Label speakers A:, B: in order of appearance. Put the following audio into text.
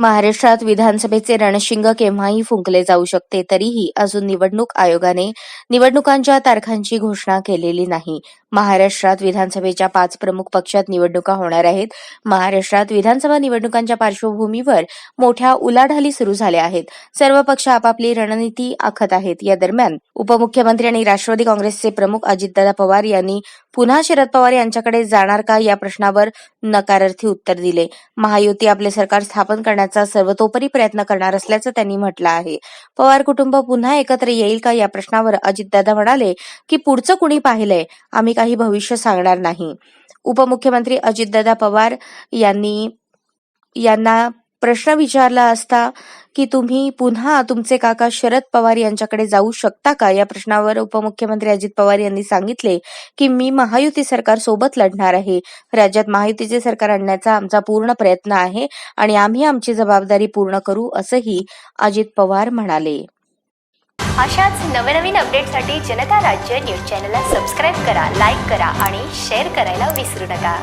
A: महाराष्ट्रात विधानसभेचे रणशिंग केव्हाही फुंकले जाऊ शकते, तरीही अजून निवडणूक आयोगाने निवडणुकांच्या तारखांची घोषणा केलेली नाही. महाराष्ट्रात विधानसभेच्या 5 प्रमुख पक्षात निवडणुका होणार आहेत. महाराष्ट्रात विधानसभा निवडणुकांच्या पार्श्वभूमीवर मोठ्या उलाढाली सुरू झाल्या आहेत. सर्व पक्ष आपापली रणनीती आखत आहेत. या दरम्यान उपमुख्यमंत्री आणि राष्ट्रवादी काँग्रेसचे प्रमुख अजितदादा पवार यांनी पुन्हा शरद पवार यांच्याकडे जाणार का या प्रश्नावर नकारार्थी उत्तर दिले. महायुती आपले सरकार स्थापन करण्याचा सर्वतोपरी प्रयत्न करणार असल्याचं त्यांनी म्हटलं आहे. पवार कुटुंब पुन्हा एकत्र येईल का या प्रश्नावर अजितदादा म्हणाले की पुढचं कुणी पाहिलंय, आम्ही काही भविष्य सांगणार नाही. उपमुख्यमंत्री अजितदादा पवार यांना प्रश्न विचारला असता की तुम्ही पुन्हा तुमचे काका शरद पवार यांच्याकडे जाऊ शकता का या प्रश्नावर उपमुख्यमंत्री अजित पवार यांनी सांगितले की मी महायुती सरकार सोबत लढणार आहे. राज्यात महायुतीचे सरकार आणण्याचा आमचा पूर्ण प्रयत्न आहे आणि आम्ही आमची जबाबदारी पूर्ण करू असंही अजित पवार म्हणाले.
B: अशाच नवनवीन अपडेटसाठी जनता राज्य न्यूज चॅनलला सबस्क्राईब करा, लाईक करा आणि शेअर करायला विसरू नका.